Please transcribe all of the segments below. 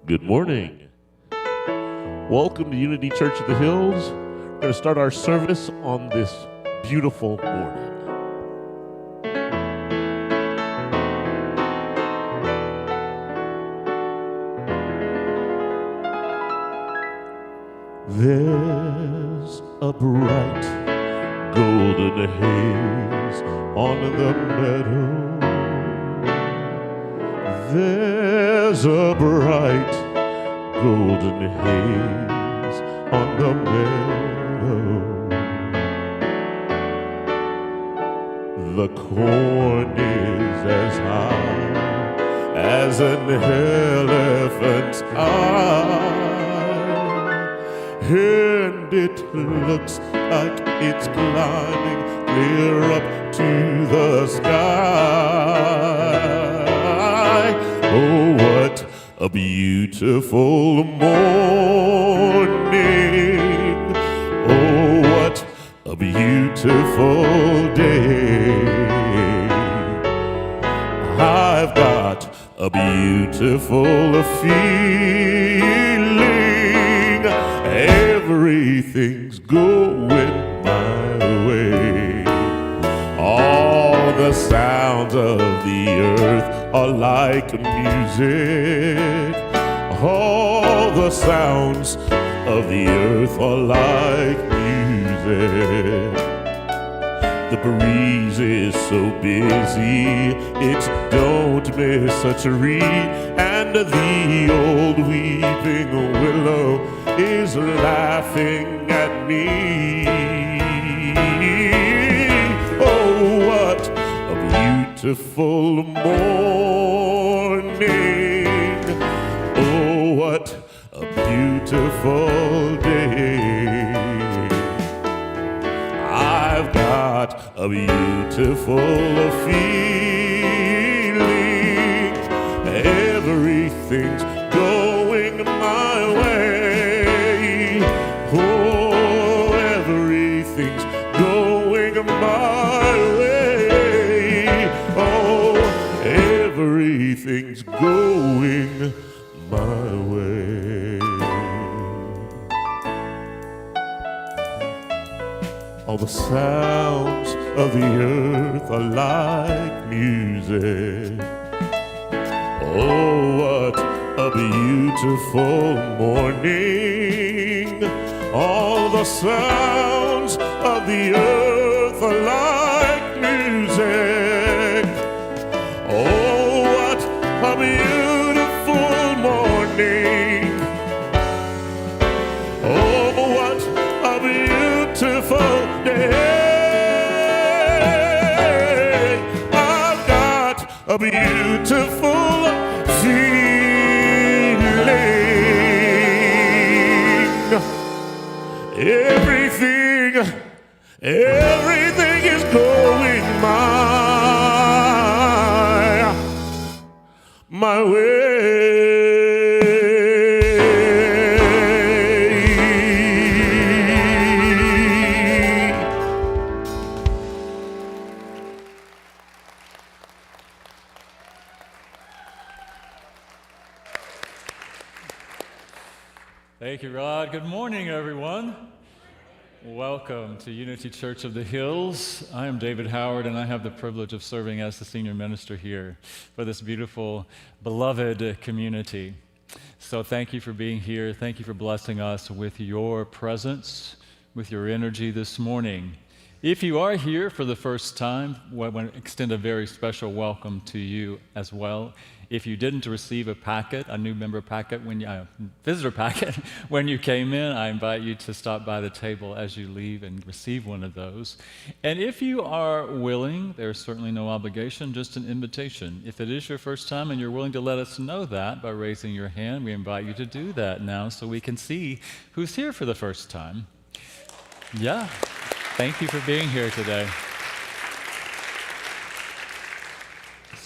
Good morning. Welcome to Unity Church of the Hills. We're going to start our service on this beautiful morning. There's a bright golden haze on the meadow. There's a bright golden haze on the meadow. The corn is as high as an elephant's eye, and it looks like it's climbing clear up to the sky. Oh, what a beautiful morning. Oh, what a beautiful day. I've got a beautiful feeling. Everything's going my way. All the sounds of the earth are like music. All the sounds of the earth are like music. The breeze is so busy, it's don't miss a tree, and the old weeping willow is laughing at me. Oh, what a beautiful morning. Oh, what a beautiful day. I've got a beautiful feeling. Everything's going my way. Oh, everything's going my way. Oh, everything's going my way. All the sounds of the earth are like music. Oh, what a beautiful morning. All the sounds of the earth are like music. Oh, what a beautiful morning. Oh, what a beautiful day. I've got a beautiful feeling. Everything is going my way. Thank you, Rod. Good morning, everyone. Welcome to Unity Church of the Hills. I am David Howard, and I have the privilege of serving as the senior minister here for this beautiful, beloved community. So thank you for being here. Thank you for blessing us with your presence, with your energy this morning. If you are here for the first time, I want to extend a very special welcome to you as well. If you didn't receive a packet, a new member packet, visitor packet, when you came in, I invite you to stop by the table as you leave and receive one of those. And if you are willing, there's certainly no obligation, just an invitation. If it is your first time and you're willing to let us know that by raising your hand, we invite you to do that now so we can see who's here for the first time. Yeah, thank you for being here today.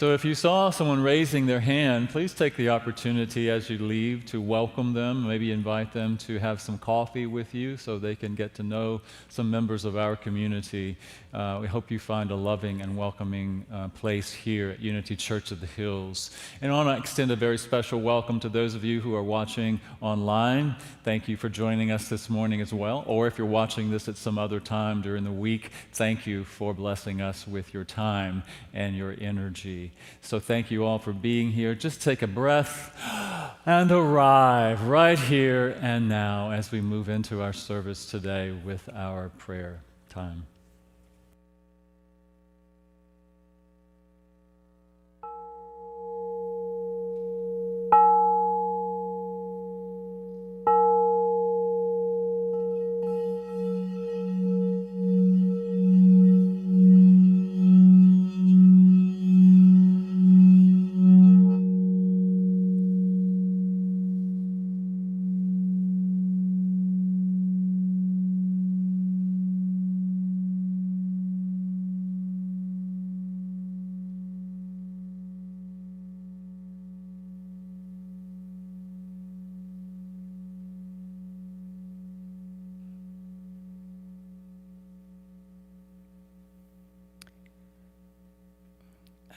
So if you saw someone raising their hand, please take the opportunity as you leave to welcome them, maybe invite them to have some coffee with you so they can get to know some members of our community. We hope you find a loving and welcoming place here at Unity Church of the Hills. And I want to extend a very special welcome to those of you who are watching online. Thank you for joining us this morning as well. Or if you're watching this at some other time during the week, thank you for blessing us with your time and your energy. So thank you all for being here. Just take a breath and arrive right here and now as we move into our service today with our prayer time.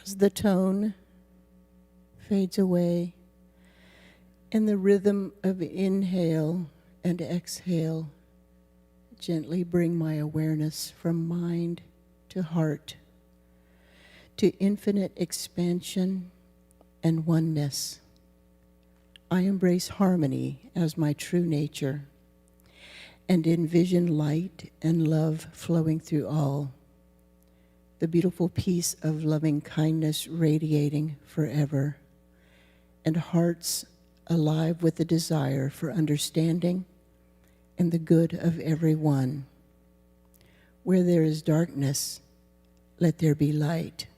As the tone fades away and the rhythm of inhale and exhale gently bring my awareness from mind to heart to infinite expansion and oneness. I embrace harmony as my true nature and envision light and love flowing through all. The beautiful peace of loving kindness radiating forever, and hearts alive with the desire for understanding and the good of everyone. Where there is darkness, let there be light.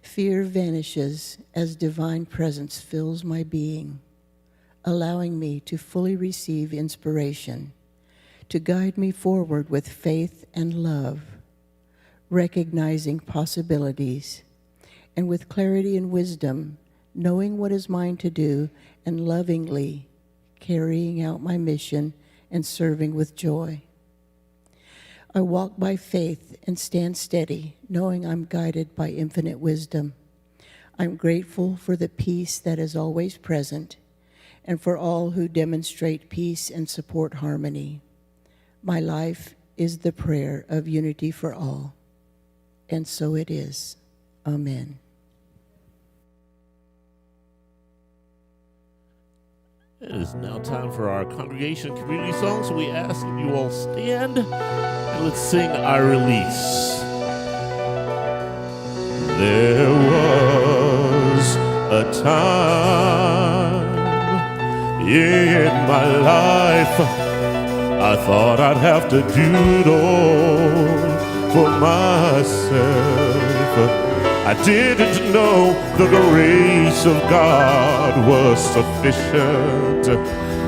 Fear vanishes as divine presence fills my being, allowing me to fully receive inspiration, to guide me forward with faith and love, recognizing possibilities, and with clarity and wisdom, knowing what is mine to do, and lovingly carrying out my mission and serving with joy. I walk by faith and stand steady, knowing I'm guided by infinite wisdom. I'm grateful for the peace that is always present, and for all who demonstrate peace and support harmony. My life is the prayer of unity for all. And so it is. Amen. It is now time for our congregation community song, so we ask that you all stand and let's sing our release. There was a time in my life I thought I'd have to do it all for myself. I didn't know the grace of God was sufficient.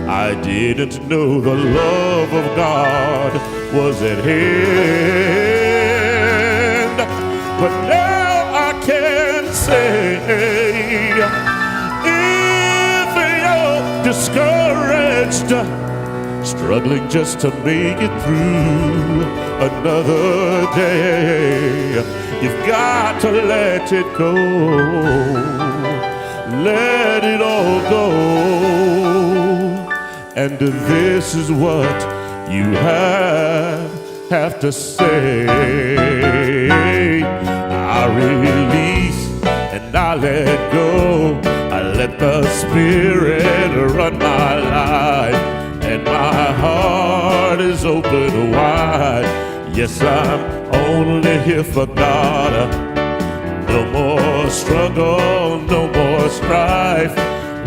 I didn't know the love of God was at hand. But now I can say, if you're discouraged, struggling just to make it through another day, you've got to let it go. Let it all go. And this is what you have to say. I release and I let go. I let the Spirit run my life, and my heart is open wide. Yes, I'm only here for God. No more struggle, no more strife.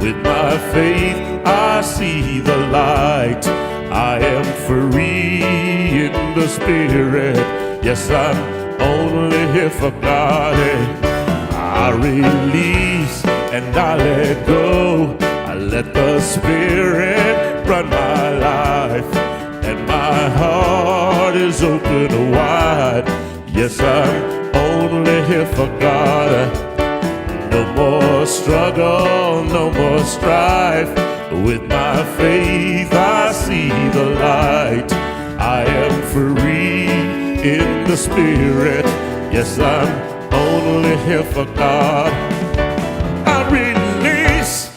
With my faith, I see the light. I am free in the Spirit. Yes, I'm only here for God. I release and I let go. I let the Spirit run my life, and my heart is open wide. Yes, I'm only here live for God. No more struggle, no more strife. With my faith I see the light. I am free in the Spirit. Yes, I'm only here for God. I release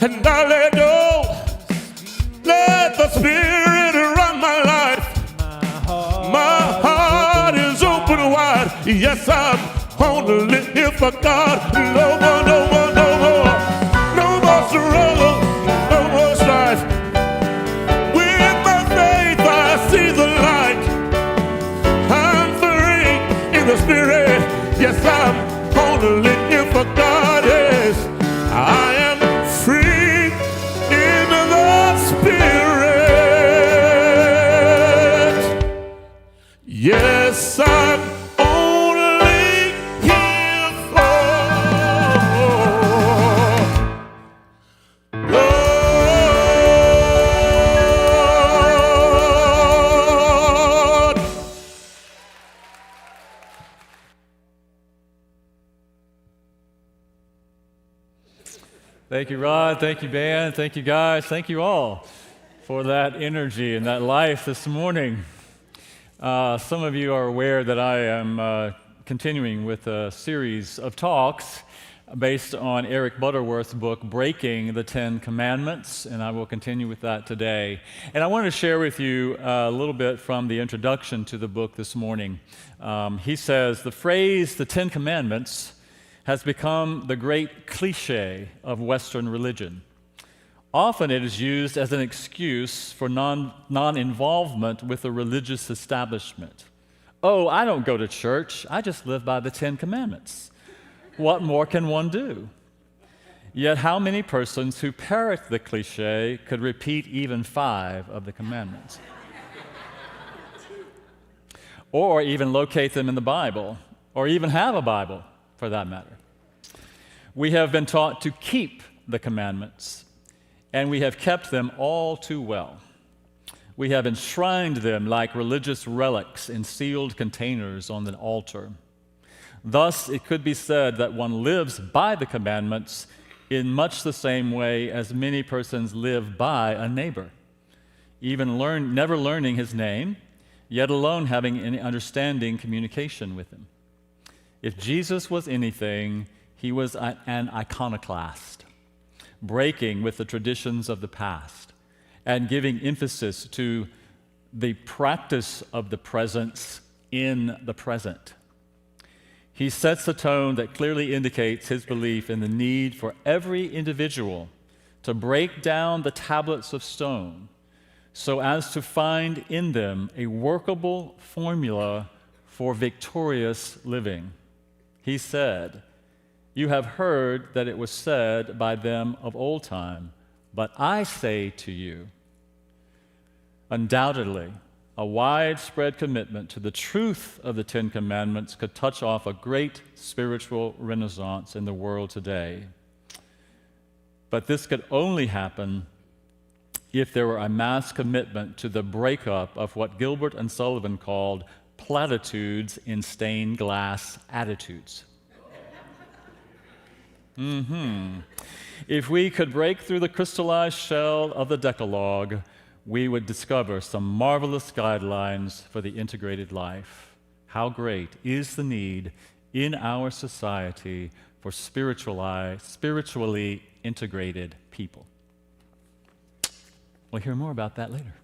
and I let go. Let the Spirit run my life. My heart is open wide. Yes, I'm only here for God. No more, no more, no more. No more struggle, no more strife. With my faith I see the light. I'm free in the Spirit. Yes, I'm only here for God. Yes, I am free in the Spirit. Yes, I'm only here for God. Thank you, Rod. Thank you, band. Thank you, guys. Thank you all for that energy and that life this morning. Some of you are aware that I am continuing with a series of talks based on Eric Butterworth's book, Breaking the 10 Commandments, and I will continue with that today. And I want to share with you a little bit from the introduction to the book this morning. He says, the phrase, the 10 Commandments, has become the great cliche of Western religion. Often it is used as an excuse for non-involvement with the religious establishment. Oh, I don't go to church. I just live by the 10 Commandments. What more can one do? Yet how many persons who parrot the cliche could repeat even 5 of the commandments? Or even locate them in the Bible, or even have a Bible, for that matter. We have been taught to keep the commandments, and we have kept them all too well. We have enshrined them like religious relics in sealed containers on the altar. Thus, it could be said that one lives by the commandments in much the same way as many persons live by a neighbor, even never learning his name, yet alone having any understanding communication with him. If Jesus was anything, he was an iconoclast, breaking with the traditions of the past and giving emphasis to the practice of the presence in the present. He sets a tone that clearly indicates his belief in the need for every individual to break down the tablets of stone so as to find in them a workable formula for victorious living. He said, "You have heard that it was said by them of old time, but I say to you." Undoubtedly, a widespread commitment to the truth of the 10 Commandments could touch off a great spiritual renaissance in the world today. But this could only happen if there were a mass commitment to the breakup of what Gilbert and Sullivan called platitudes in stained glass attitudes. If we could break through the crystallized shell of the Decalogue, we would discover some marvelous guidelines for the integrated life. How great is the need in our society for spiritually integrated people. We'll hear more about that later.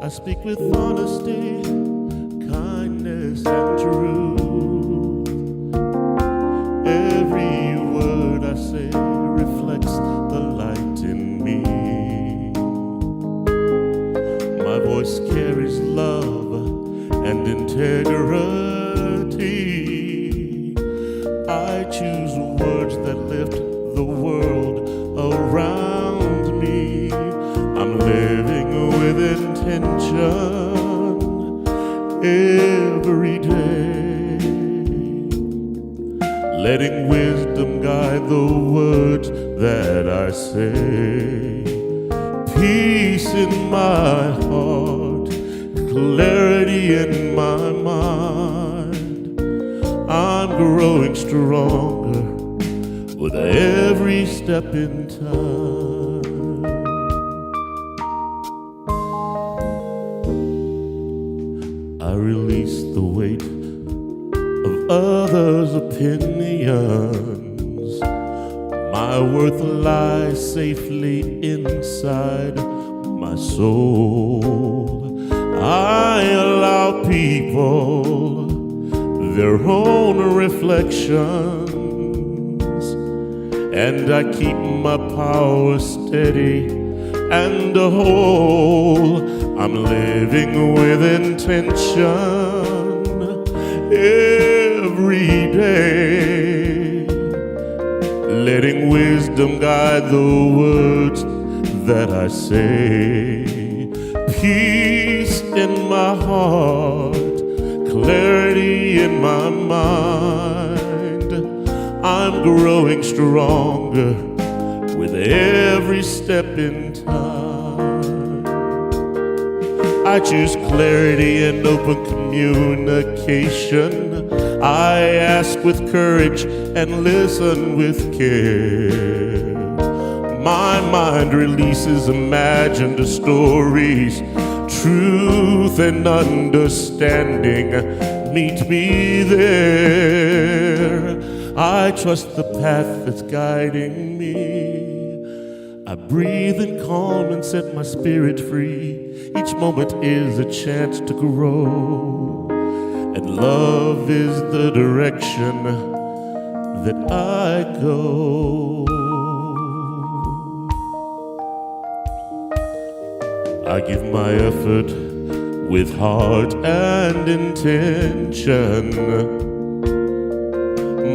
I speak with honesty, kindness, and truth. Every word I say reflects the light in me. My voice carries love and integrity. I choose words that lift the world around me. I'm living with intention guide the words that I say. Peace in my heart, clarity in my mind. I'm growing stronger with every step in time. I release the weight of others' opinions. My worth lies safely inside my soul. I allow people their own reflections, and I keep my power steady and whole. I'm living with intention every day, letting wisdom guide the words that I say. Peace in my heart, clarity in my mind. I'm growing stronger with every step in time. I choose clarity and open communication. I ask with courage and listen with care. My mind releases imagined stories. Truth and understanding meet me there. I trust the path that's guiding me. I breathe in calm and set my spirit free. Each moment is a chance to grow, and love is the direction that I go. I give my effort with heart and intention.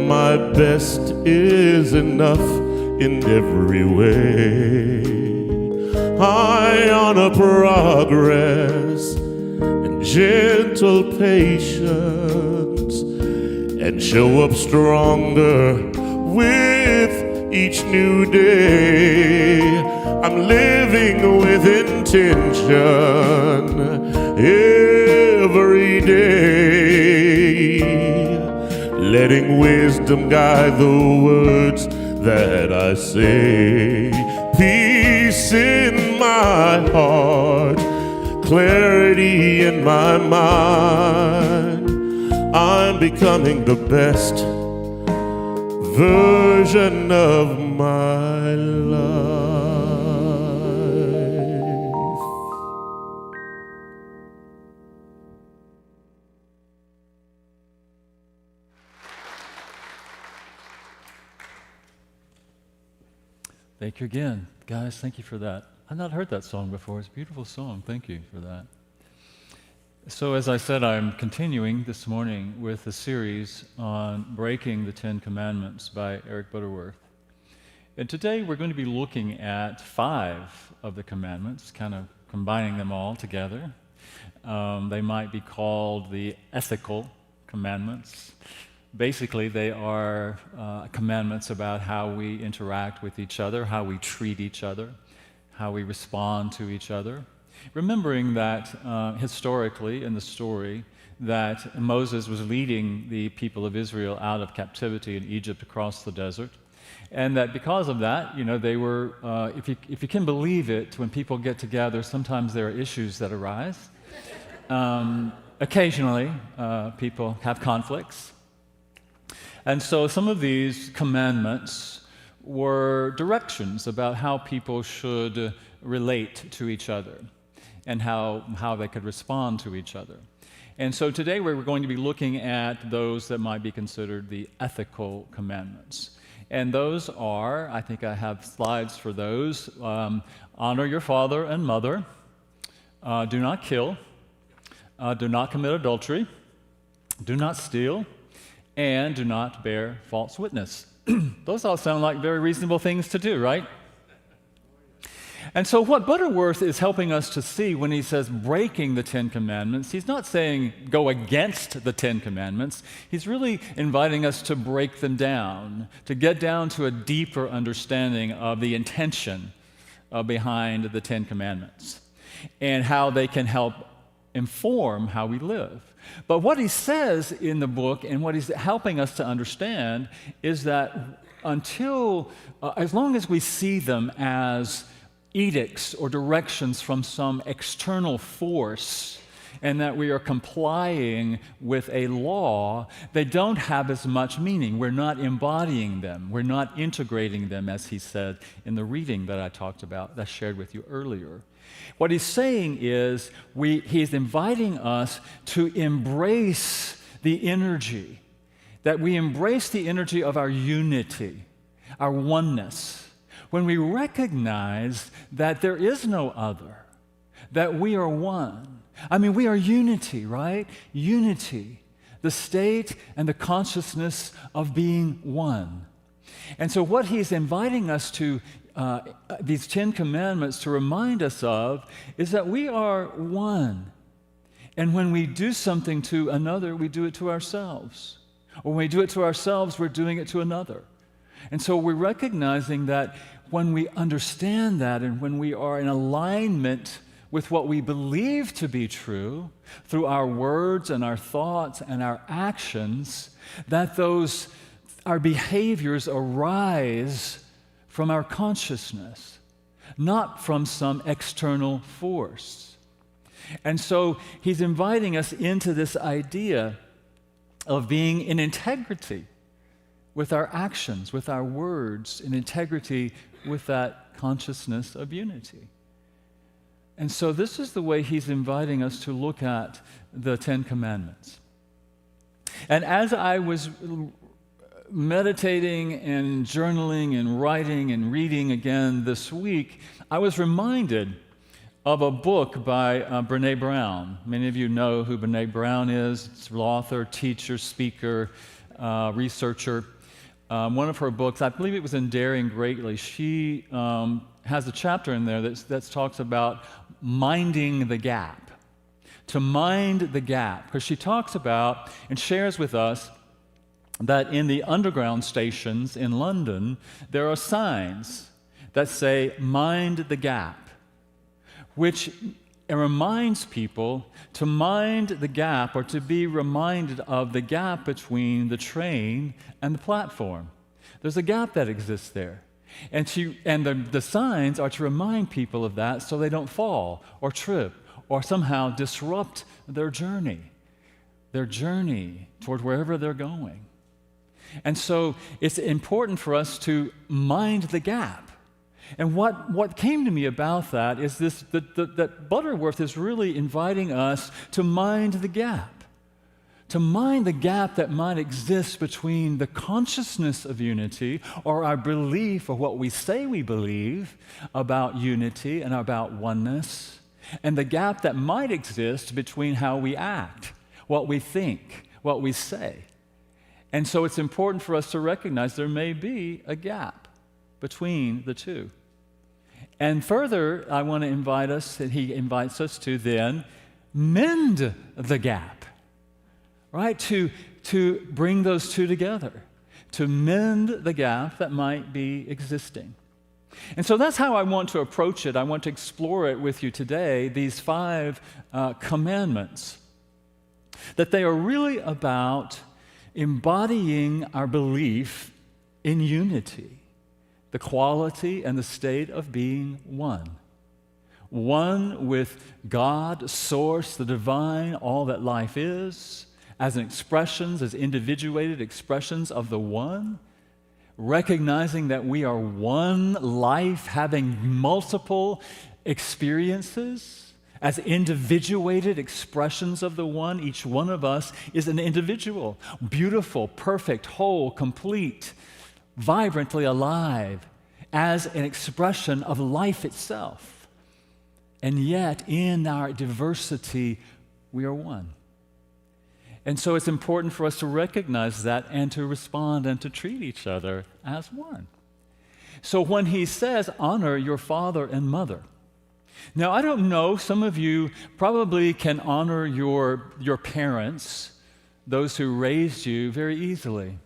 My best is enough in every way. I honor progress and gentle patience, and show up stronger with each new day. I'm living with intention every day, letting wisdom guide the words that I say. Peace in my heart, clarity in my mind. I'm becoming the best version of my life. Thank you again. Guys, thank you for that. I've not heard that song before. It's a beautiful song. Thank you for that. So as I said, I'm continuing this morning with a series on Breaking the Ten Commandments by Eric Butterworth. And today we're going to be looking at 5 of the commandments, kind of combining them all together. They might be called the ethical commandments. Basically, they are commandments about how we interact with each other, how we treat each other, how we respond to each other. Remembering that historically in the story that Moses was leading the people of Israel out of captivity in Egypt across the desert, and that because of that, you know, they were, if you can believe it, when people get together, sometimes there are issues that arise. Occasionally, people have conflicts. And so some of these commandments were directions about how people should relate to each other and how they could respond to each other. And so today we're going to be looking at those that might be considered the ethical commandments. And those are, I think I have slides for those, honor your father and mother, do not kill, do not commit adultery, do not steal, and do not bear false witness. Those all sound like very reasonable things to do, right? And so what Butterworth is helping us to see when he says breaking the Ten Commandments, he's not saying go against the Ten Commandments. He's really inviting us to break them down, to get down to a deeper understanding of the intention behind the Ten Commandments and how they can help inform how we live. But what he says in the book and what he's helping us to understand is that as long as we see them as edicts or directions from some external force and that we are complying with a law, they don't have as much meaning. We're not embodying them. We're not integrating them, as he said in the reading that I talked about, that I shared with you earlier. What he's saying is he's inviting us to embrace the energy, that we embrace the energy of our unity, our oneness, when we recognize that there is no other, that we are one. I mean, we are unity, right? Unity, the state and the consciousness of being one. And so what he's inviting us to, these 10 commandments to remind us of, is that we are one. And when we do something to another, we do it to ourselves. Or when we do it to ourselves, we're doing it to another. And so we're recognizing that when we understand that and when we are in alignment with what we believe to be true through our words and our thoughts and our actions, that our behaviors arise from our consciousness, not from some external force. And so he's inviting us into this idea of being in integrity with our actions, with our words, in integrity with that consciousness of unity. And so this is the way he's inviting us to look at the Ten Commandments. And as I was meditating and journaling and writing and reading again this week, I was reminded of a book by Brené Brown. Many of you know who Brené Brown is. It's an author, teacher, speaker, researcher. One of her books, I believe it was in Daring Greatly, she has a chapter in there that talks about minding the gap. To mind the gap. Because she talks about and shares with us that in the underground stations in London, there are signs that say, mind the gap, which reminds people to mind the gap or to be reminded of the gap between the train and the platform. There's a gap that exists there. And the signs are to remind people of that so they don't fall or trip or somehow disrupt their journey toward wherever they're going. And so it's important for us to mind the gap. And what came to me about that is that Butterworth is really inviting us to mind the gap. To mind the gap that might exist between the consciousness of unity or our belief or what we say we believe about unity and about oneness, and the gap that might exist between how we act, what we think, what we say. And so it's important for us to recognize there may be a gap between the two. And further, I want to invite us, and he invites us to then mend the gap, right? To bring those two together, to mend the gap that might be existing. And so that's how I want to approach it. I want to explore it with you today, these 5 commandments, that they are really about embodying our belief in unity, the quality and the state of being one. One with God, source, the divine, all that life is, as individuated expressions of the one, recognizing that we are one life having multiple experiences, as individuated expressions of the one. Each one of us is an individual, beautiful, perfect, whole, complete, vibrantly alive, as an expression of life itself. And yet, in our diversity, we are one. And so it's important for us to recognize that and to respond and to treat each other as one. So when he says, honor your father and mother. Now, I don't know, some of you probably can honor your parents, those who raised you, very easily.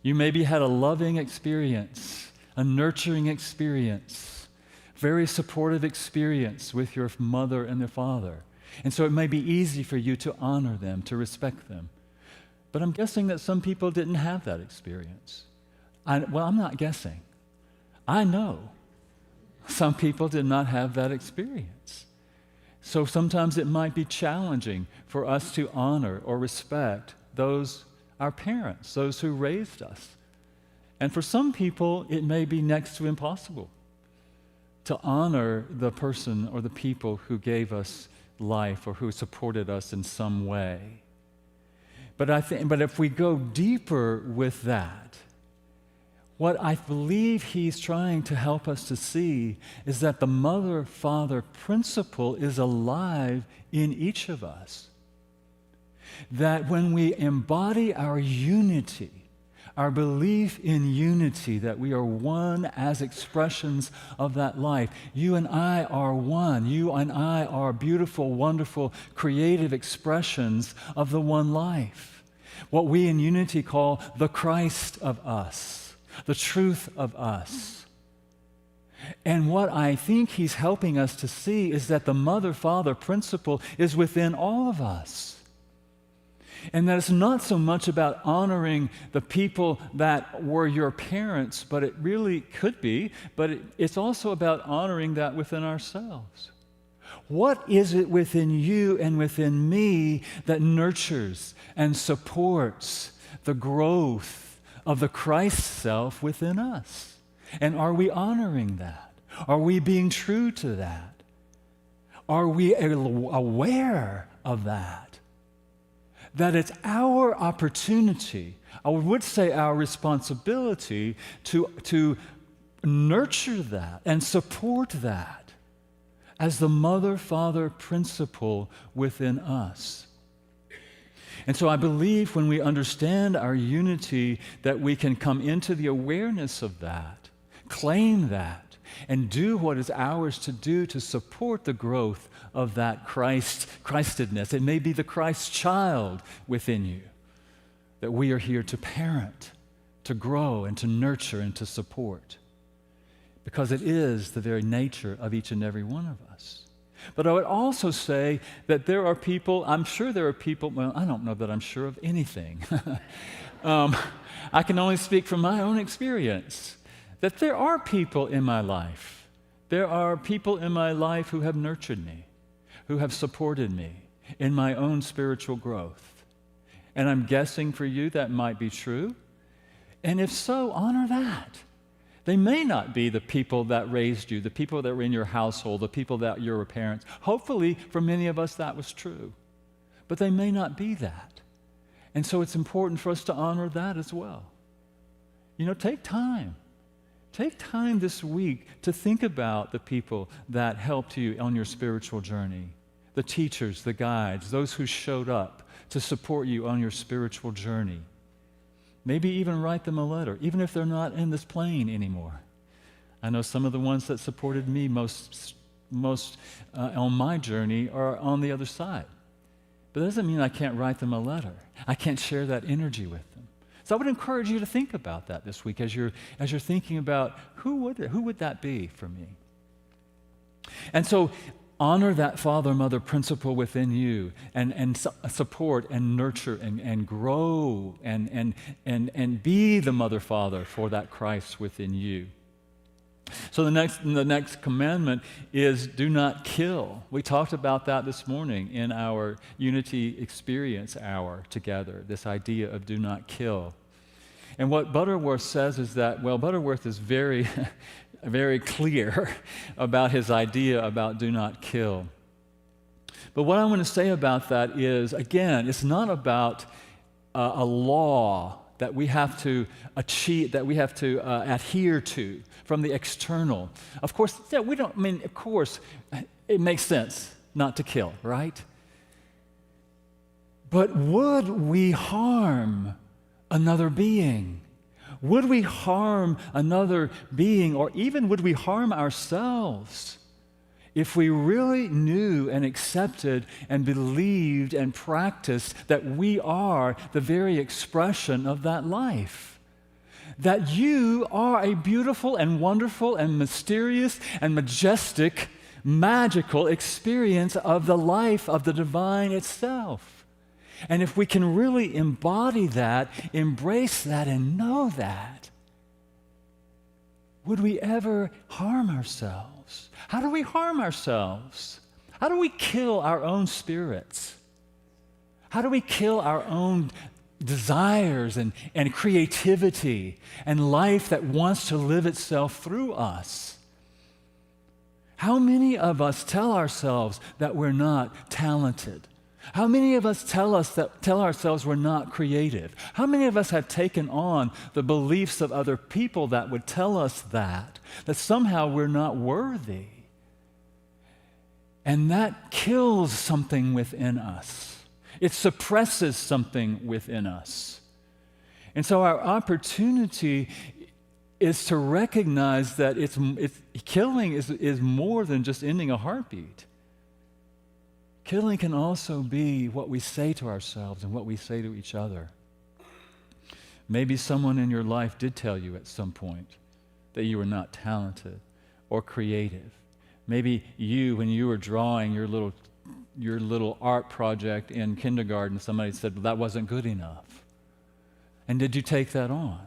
You maybe had a loving experience, a nurturing experience, very supportive experience with your mother and their father. And so it may be easy for you to honor them, to respect them. But I'm guessing that some people didn't have that experience. I'm not guessing. I know some people did not have that experience. So sometimes it might be challenging for us to honor or respect those, our parents, those who raised us. And for some people, it may be next to impossible to honor the person or the people who gave us life or who supported us in some way. But if we go deeper with that, what I believe he's trying to help us to see is that the mother-father principle is alive in each of us. That when we embody our unity, our belief in unity, that we are one as expressions of that life. You and I are one. You and I are beautiful, wonderful, creative expressions of the one life. What we in unity call the Christ of us, the truth of us. And what I think he's helping us to see is that the mother-father principle is within all of us. And that it's not so much about honoring the people that were your parents, but it really could be, but it's also about honoring that within ourselves. What is it within you and within me that nurtures and supports the growth of the Christ self within us? And are we honoring that? Are we being true to that? Are we aware of that? That it's our opportunity, I would say our responsibility, to nurture that and support that as the mother-father principle within us. And so I believe when we understand our unity that we can come into the awareness of that, claim that, and do what is ours to do to support the growth of that Christedness. It may be the Christ child within you that we are here to parent, to grow, and to nurture, and to support. Because it is the very nature of each and every one of us. But I would also say that there are people, I'm sure there are people, well, I don't know that I'm sure of anything. I can only speak from my own experience. That there are people in my life. There are people in my life who have nurtured me, who have supported me in my own spiritual growth. And I'm guessing for you that might be true. And if so, honor that. They may not be the people that raised you, the people that were in your household, the people that you're parents. Hopefully, for many of us, that was true. But they may not be that. And so it's important for us to honor that as well. You know, take time. Take time this week to think about the people that helped you on your spiritual journey, the teachers, the guides, those who showed up to support you on your spiritual journey. Maybe even write them a letter, even if they're not in this plane anymore. I know some of the ones that supported me most on my journey are on the other side. But that doesn't mean I can't write them a letter. I can't share that energy with them. So I would encourage you to think about that this week as you're thinking about who would that be for me? And so honor that father-mother principle within you and support and nurture and grow and be the mother-father for that Christ within you. So the next commandment is do not kill. We talked about that this morning in our Unity Experience Hour together, this idea of do not kill. And what Butterworth says is that, well, Butterworth is very, very clear about his idea about do not kill. But what I want to say about that is, again, it's not about a law that we have to achieve, that we have to adhere to from the external. Of course, yeah, of course, it makes sense not to kill, right? But would we harm another being? Would we harm another being, or even would we harm ourselves if we really knew and accepted and believed and practiced that we are the very expression of that life? That you are a beautiful and wonderful and mysterious and majestic, magical experience of the life of the divine itself. And if we can really embody that, embrace that, and know that, would we ever harm ourselves? How do we harm ourselves? How do we kill our own spirits? How do we kill our own desires and creativity and life that wants to live itself through us? How many of us tell ourselves that we're not talented? How many of us tell ourselves we're not creative? How many of us have taken on the beliefs of other people that would tell us that somehow we're not worthy? And that kills something within us. It suppresses something within us. And so our opportunity is to recognize that killing is more than just ending a heartbeat. Killing can also be what we say to ourselves and what we say to each other. Maybe someone in your life did tell you at some point that you were not talented or creative. Maybe you, when you were drawing your little art project in kindergarten, somebody said, well, that wasn't good enough. And did you take that on?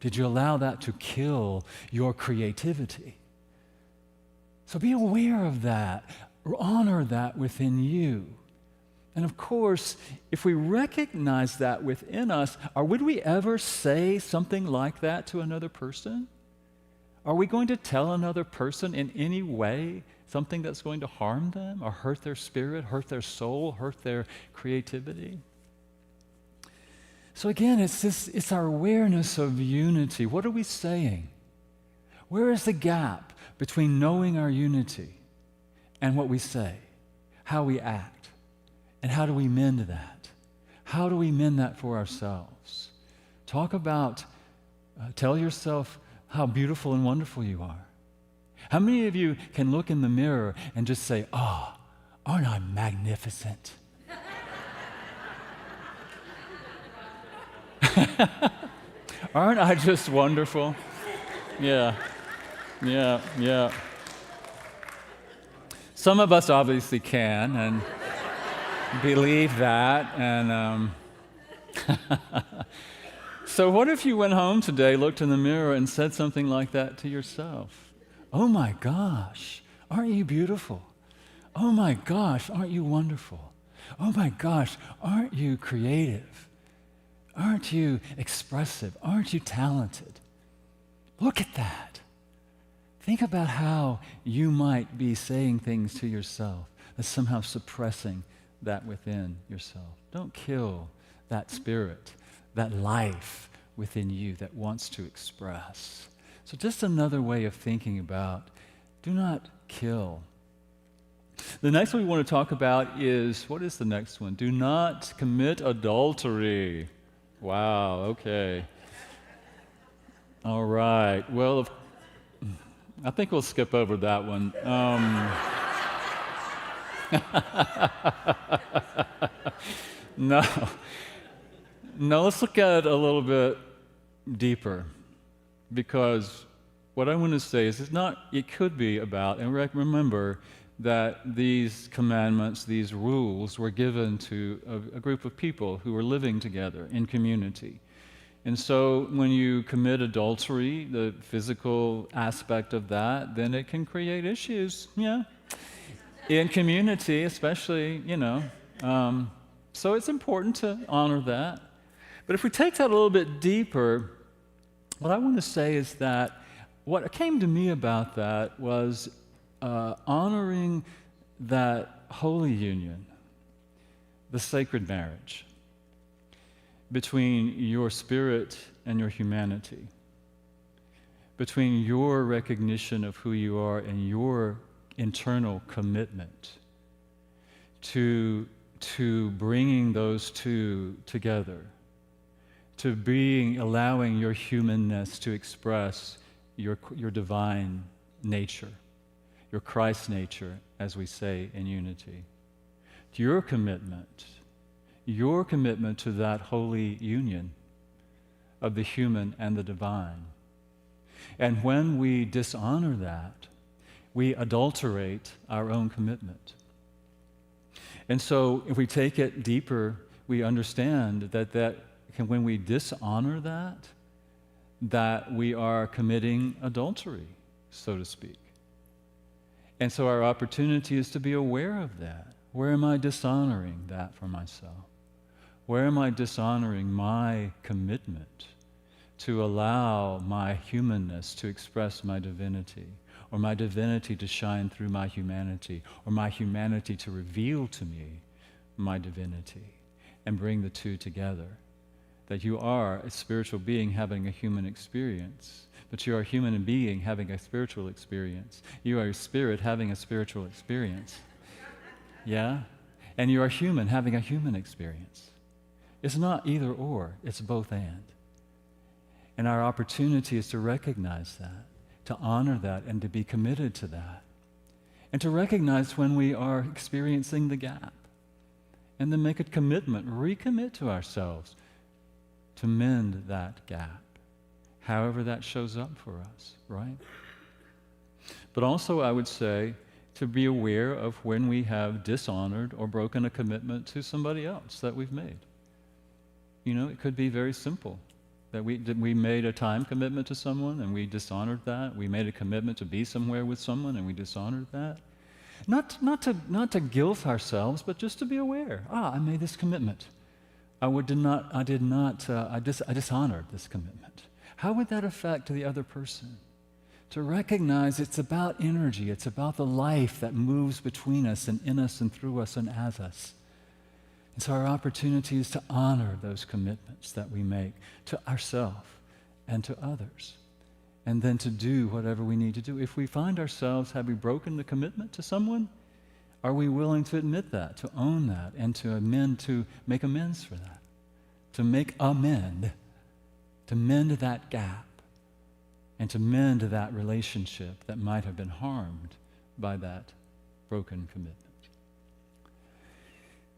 Did you allow that to kill your creativity? So be aware of that. Honor that within you. And of course, if we recognize that within us, would we ever say something like that to another person? Are we going to tell another person in any way something that's going to harm them or hurt their spirit, hurt their soul, hurt their creativity? So again, it's our awareness of unity. What are we saying? Where is the gap between knowing our unity and what we say, how we act, and how do we mend that? How do we mend that for ourselves? Talk about, tell yourself how beautiful and wonderful you are. How many of you can look in the mirror and just say, oh, aren't I magnificent? Aren't I just wonderful? Yeah. Some of us obviously can and believe that. And so what if you went home today, looked in the mirror, and said something like that to yourself? Oh my gosh, aren't you beautiful? Oh my gosh, aren't you wonderful? Oh my gosh, aren't you creative? Aren't you expressive? Aren't you talented? Look at that. Think about how you might be saying things to yourself that's somehow suppressing that within yourself. Don't kill that spirit, that life within you that wants to express. So just another way of thinking about, do not kill. The next one we want to talk about is, what is the next one? Do not commit adultery. Wow, okay. All right. Well, I think we'll skip over that one. No, let's look at it a little bit deeper, because what I want to say is it could be about, and remember that these commandments, these rules were given to a group of people who were living together in community. And so when you commit adultery, the physical aspect of that, then it can create issues, in community, especially, so it's important to honor that. But if we take that a little bit deeper, what I want to say is that what came to me about that was honoring that holy union, the sacred marriage between your spirit and your humanity, between your recognition of who you are and your internal commitment to bringing those two together, to allowing your humanness to express your divine nature, your Christ nature, as we say in unity. Your commitment to that holy union of the human and the divine. And when we dishonor that, we adulterate our own commitment. And so if we take it deeper, we understand that when we dishonor that we are committing adultery, so to speak. And so our opportunity is to be aware of that. Where am I dishonoring that for myself? Where am I dishonoring my commitment to allow my humanness to express my divinity, or my divinity to shine through my humanity, or my humanity to reveal to me my divinity, and bring the two together? That you are a spiritual being having a human experience, but you are a human being having a spiritual experience. You are a spirit having a spiritual experience. Yeah? And you are human having a human experience. It's not either or, it's both and. And our opportunity is to recognize that, to honor that, and to be committed to that. And to recognize when we are experiencing the gap. And then make a commitment, recommit to ourselves to mend that gap, however that shows up for us, right? But also, I would say, to be aware of when we have dishonored or broken a commitment to somebody else that we've made. You know, it could be very simple. That we made a time commitment to someone and we dishonored that. We made a commitment to be somewhere with someone and we dishonored that. Not to guilt ourselves, but just to be aware. I made this commitment. I dishonored this commitment. How would that affect the other person? To recognize it's about energy. It's about the life that moves between us and in us and through us and as us. And so our opportunity is to honor those commitments that we make to ourselves and to others. And then to do whatever we need to do. If we find ourselves having broken the commitment to someone, are we willing to admit that, to own that, and to make amends for that? To make amend, to mend that gap, and to mend that relationship that might have been harmed by that broken commitment.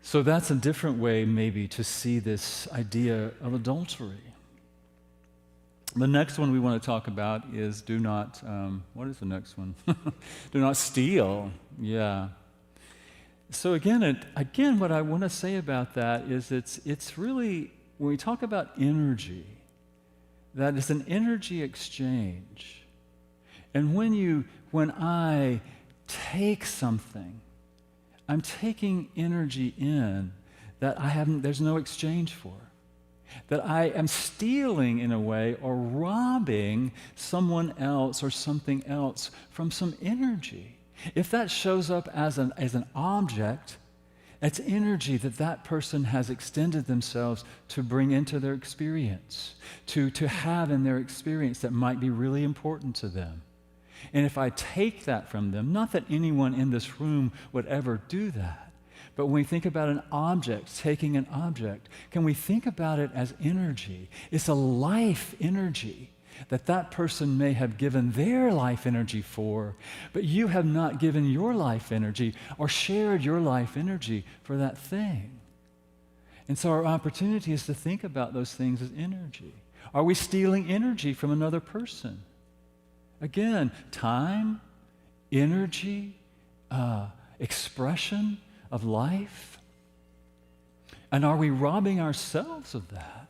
So that's a different way maybe to see this idea of adultery. The next one we want to talk about is do not, what is the next one? Do not steal. Yeah. So again, what I want to say about that is it's really, when we talk about energy, that is an energy exchange. And when I take something, I'm taking energy in that there's no exchange for. That I am stealing in a way or robbing someone else or something else from some energy. If that shows up as an object, it's energy that person has extended themselves to bring into their experience, to have in their experience that might be really important to them. And if I take that from them, not that anyone in this room would ever do that, but when we think about an object, taking an object, can we think about it as energy? It's a life energy that person may have given their life energy for, but you have not given your life energy or shared your life energy for that thing. And so our opportunity is to think about those things as energy. Are we stealing energy from another person? Again, time, energy, expression of life. And are we robbing ourselves of that?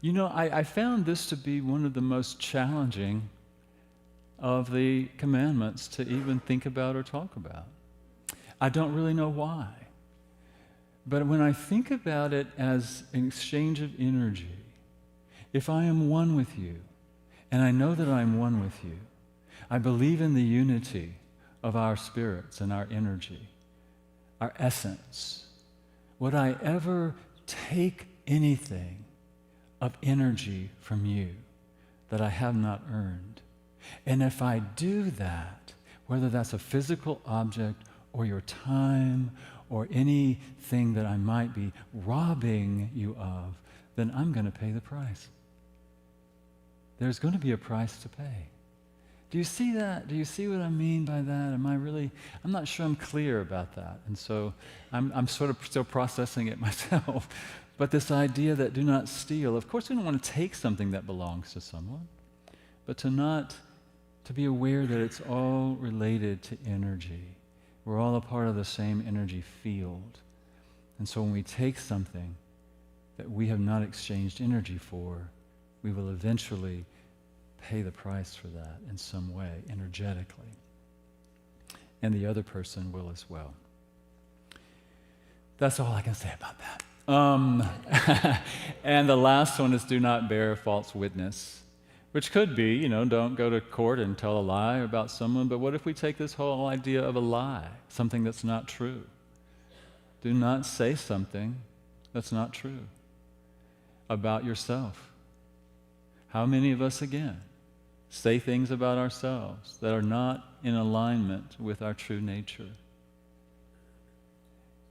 You know, I found this to be one of the most challenging of the commandments to even think about or talk about. I don't really know why. But when I think about it as an exchange of energy, if I am one with you, and I know that I'm one with you, I believe in the unity of our spirits and our energy, our essence. Would I ever take anything of energy from you that I have not earned? And if I do that, whether that's a physical object or your time or anything that I might be robbing you of, then I'm going to pay the price. There's going to be a price to pay. Do you see that? Do you see what I mean by that? I'm not sure I'm clear about that. And so I'm sort of still processing it myself. But this idea that do not steal, of course we don't want to take something that belongs to someone, but to be aware that it's all related to energy. We're all a part of the same energy field. And so when we take something that we have not exchanged energy for, we will eventually pay the price for that in some way, energetically. And the other person will as well. That's all I can say about that. And the last one is do not bear false witness, which could be, don't go to court and tell a lie about someone, but what if we take this whole idea of a lie, something that's not true? Do not say something that's not true about yourself. How many of us, again, say things about ourselves that are not in alignment with our true nature?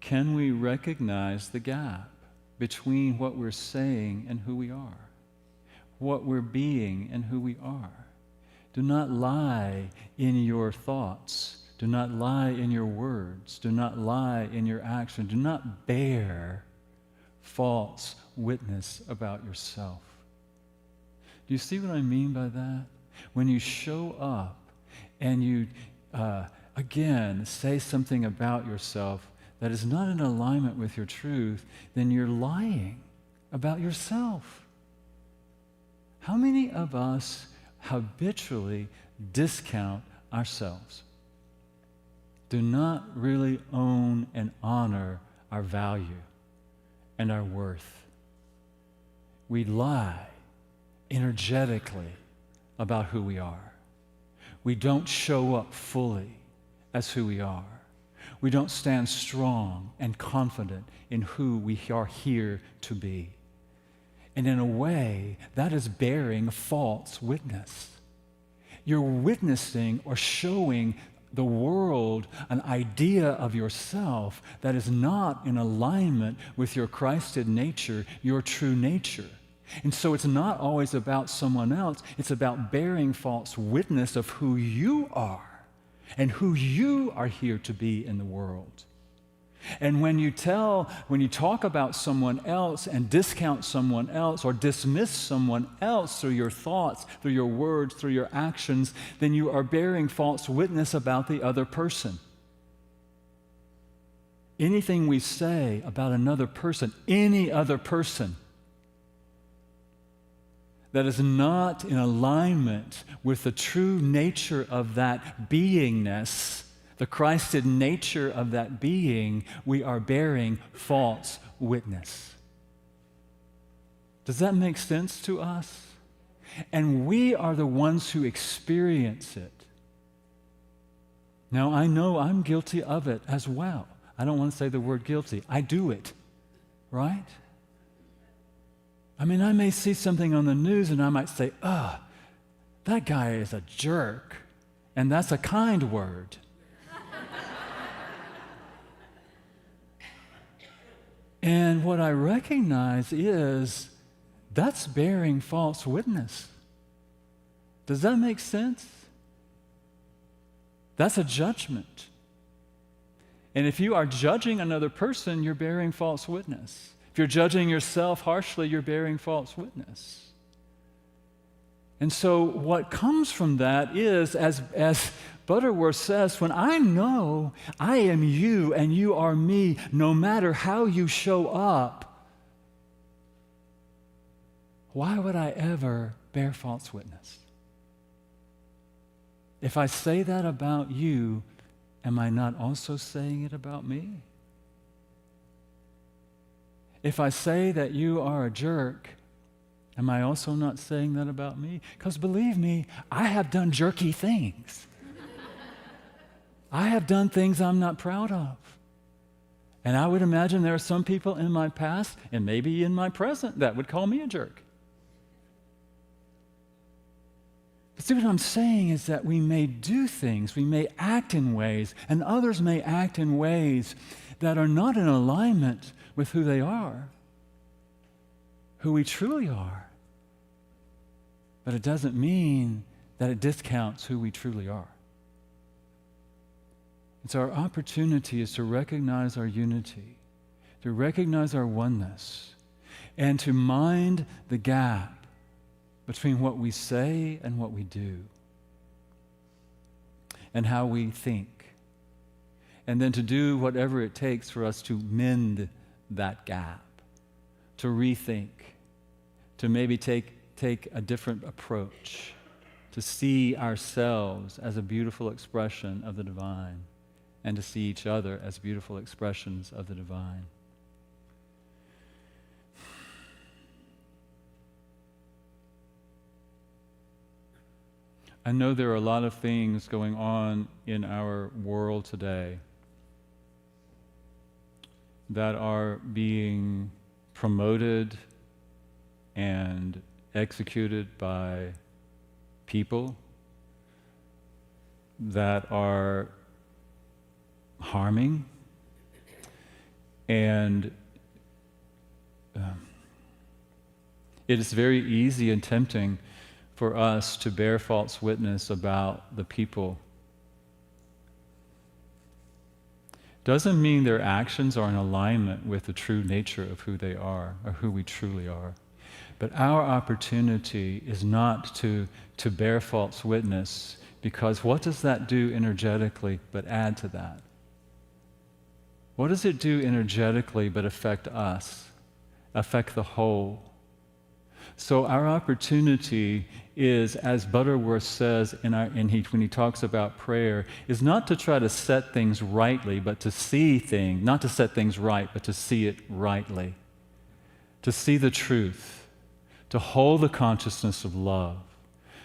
Can we recognize the gap between what we're saying and who we are? What we're being and who we are? Do not lie in your thoughts. Do not lie in your words. Do not lie in your action. Do not bear false witness about yourself. Do you see what I mean by that? When you show up and you, again, say something about yourself that is not in alignment with your truth, then you're lying about yourself. How many of us habitually discount ourselves? Do not really own and honor our value and our worth. We lie energetically about who we are. We don't show up fully as who we are. We don't stand strong and confident in who we are here to be. And in a way, that is bearing false witness. You're witnessing or showing the world an idea of yourself that is not in alignment with your Christed nature, your true nature. And so it's not always about someone else. It's about bearing false witness of who you are and who you are here to be in the world. And when you talk about someone else and discount someone else or dismiss someone else through your thoughts, through your words, through your actions, then you are bearing false witness about the other person. Anything we say about another person, any other person, that is not in alignment with the true nature of that beingness, the Christed nature of that being, we are bearing false witness. Does that make sense to us? And we are the ones who experience it. Now, I know I'm guilty of it as well. I don't want to say the word guilty. I do it, right? I mean, I may see something on the news and I might say, that guy is a jerk. And that's a kind word. And what I recognize is that's bearing false witness. Does that make sense? That's a judgment. And if you are judging another person, you're bearing false witness. If you're judging yourself harshly, you're bearing false witness. And so what comes from that is, as Butterworth says, when I know I am you and you are me, no matter how you show up, why would I ever bear false witness? If I say that about you, am I not also saying it about me? If I say that you are a jerk, am I also not saying that about me? Because believe me, I have done jerky things. I have done things I'm not proud of. And I would imagine there are some people in my past, and maybe in my present, that would call me a jerk. But see, what I'm saying is that we may do things, we may act in ways, and others may act in ways that are not in alignment with who they are, who we truly are. But it doesn't mean that it discounts who we truly are. And so our opportunity is to recognize our unity, to recognize our oneness, and to mind the gap between what we say and what we do, and how we think, and then to do whatever it takes for us to mend that gap, to rethink, to maybe take a different approach, to see ourselves as a beautiful expression of the divine, and to see each other as beautiful expressions of the divine. I know there are a lot of things going on in our world today that are being promoted and executed by people that are harming, and it is very easy and tempting for us to bear false witness about the people. Doesn't mean their actions are in alignment with the true nature of who they are or who we truly are. But our opportunity is not to bear false witness, because what does that do energetically but add to that? What does it do energetically but affect us, affect the whole? So our opportunity is, as Butterworth says when he talks about prayer, is not to try to set things rightly, but to see things, not to set things right, but to see it rightly, to see the truth, to hold the consciousness of love,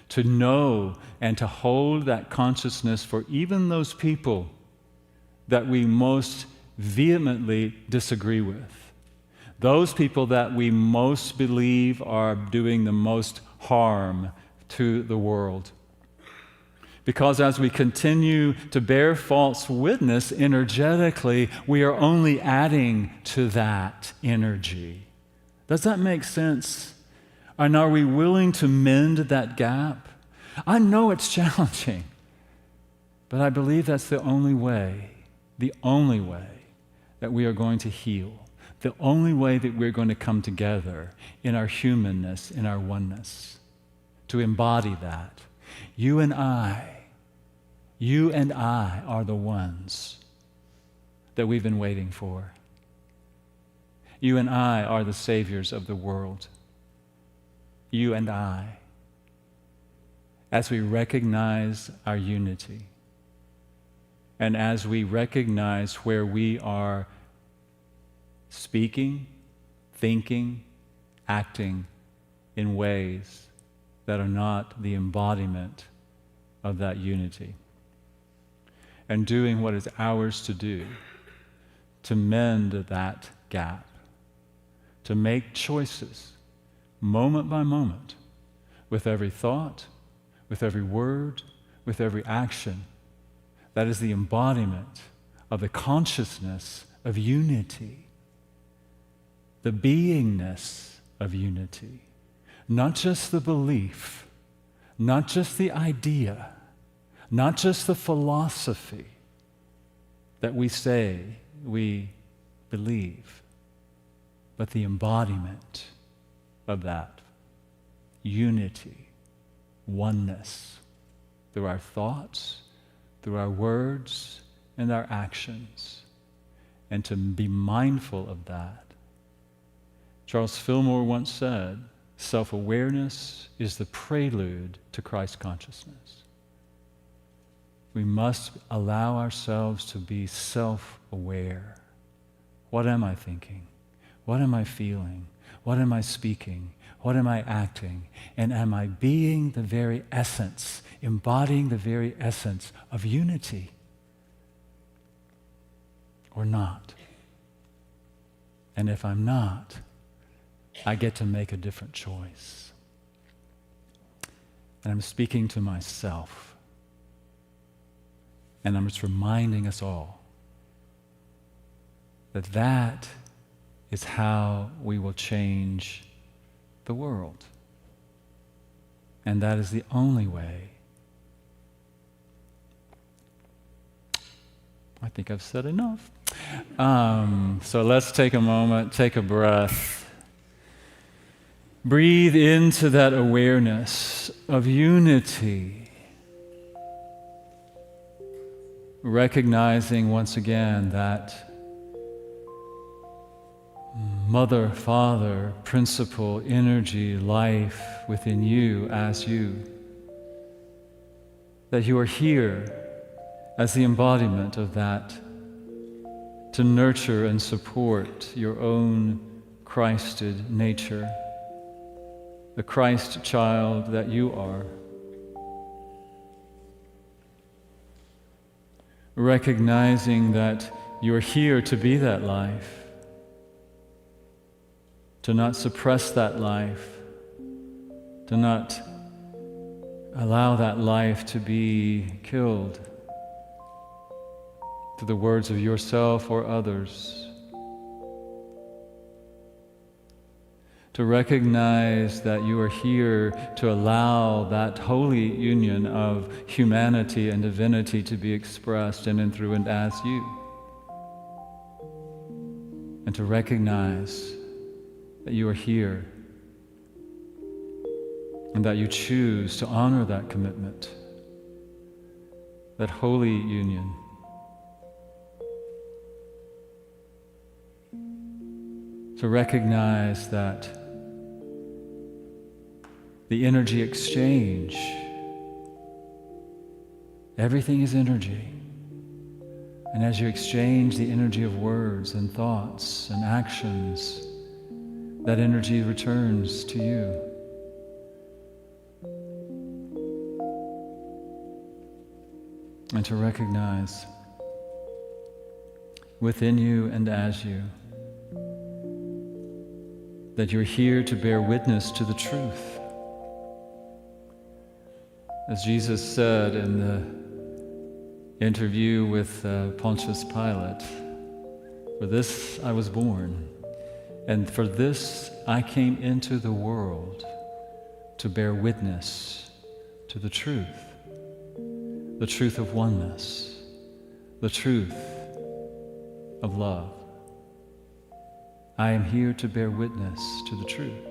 to know and to hold that consciousness for even those people that we most vehemently disagree with. Those people that we most believe are doing the most harm to the world. Because as we continue to bear false witness energetically, we are only adding to that energy. Does that make sense? And are we willing to mend that gap? I know it's challenging, but I believe that's the only way that we are going to heal. The only way that we're going to come together in our humanness, in our oneness, to embody that. You and I are the ones that we've been waiting for. You and I are the saviors of the world. You and I, as we recognize our unity, and as we recognize where we are speaking, thinking, acting in ways that are not the embodiment of that unity, and doing what is ours to do to mend that gap, to make choices moment by moment, with every thought, with every word, with every action. That is the embodiment of the consciousness of unity, the beingness of unity, not just the belief, not just the idea, not just the philosophy that we say we believe, but the embodiment of that unity, oneness, through our thoughts, through our words, and our actions, and to be mindful of that. Charles Fillmore once said, self-awareness is the prelude to Christ consciousness. We must allow ourselves to be self-aware. What am I thinking? What am I feeling? What am I speaking? What am I acting? And am I being the very essence, embodying the very essence of unity? Or not? And if I'm not, I get to make a different choice. And I'm speaking to myself. And I'm just reminding us all that is how we will change the world. And that is the only way. I think I've said enough. So let's take a moment, take a breath. Breathe into that awareness of unity. Recognizing once again that Mother, Father, principle, energy, life within you as you. That you are here as the embodiment of that, to nurture and support your own Christed nature, the Christ child that you are. Recognizing that you're here to be that life, to not suppress that life, to not allow that life to be killed through the words of yourself or others. To recognize that you are here to allow that holy union of humanity and divinity to be expressed in and through and as you. And to recognize that you are here and that you choose to honor that commitment, that holy union. To recognize that the energy exchange, everything is energy. And as you exchange the energy of words and thoughts and actions, that energy returns to you. And to recognize within you and as you that you're here to bear witness to the truth. As Jesus said in the interview with Pontius Pilate, "For this I was born, and for this I came into the world, to bear witness to the truth of oneness, the truth of love. I am here to bear witness to the truth,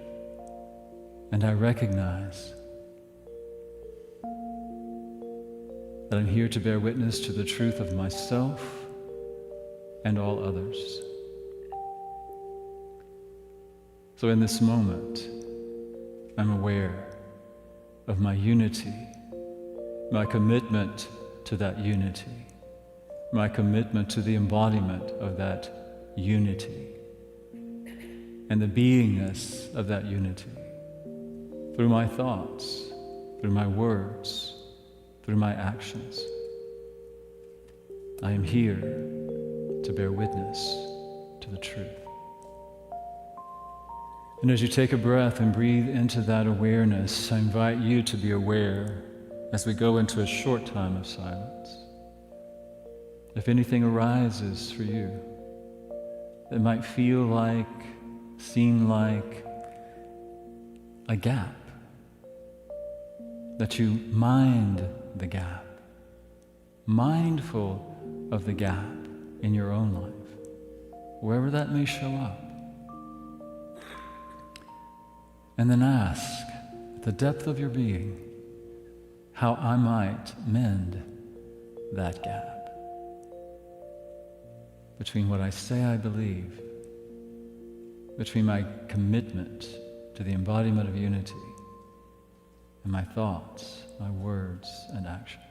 and I recognize that I'm here to bear witness to the truth of myself and all others." So in this moment, I'm aware of my unity, my commitment to that unity, my commitment to the embodiment of that unity, and the beingness of that unity through my thoughts, through my words, through my actions. I am here to bear witness to the truth. And as you take a breath and breathe into that awareness, I invite you to be aware as we go into a short time of silence. If anything arises for you that might feel like, seem like a gap, that you mind the gap, mindful of the gap in your own life, wherever that may show up. And then ask, at the depth of your being, how I might mend that gap between what I say I believe, between my commitment to the embodiment of unity, and my thoughts, my words, and actions.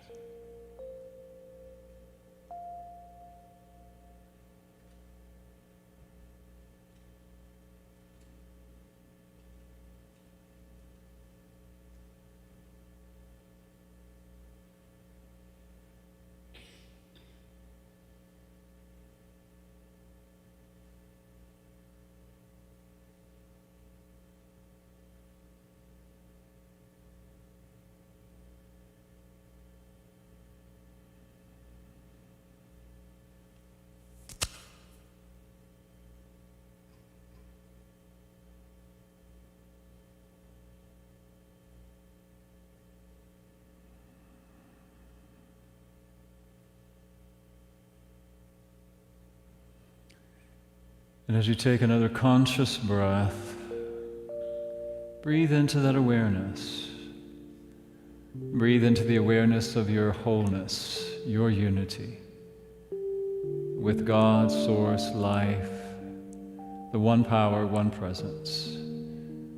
And as you take another conscious breath, breathe into that awareness. Breathe into the awareness of your wholeness, your unity with God, Source, Life, the one power, one presence,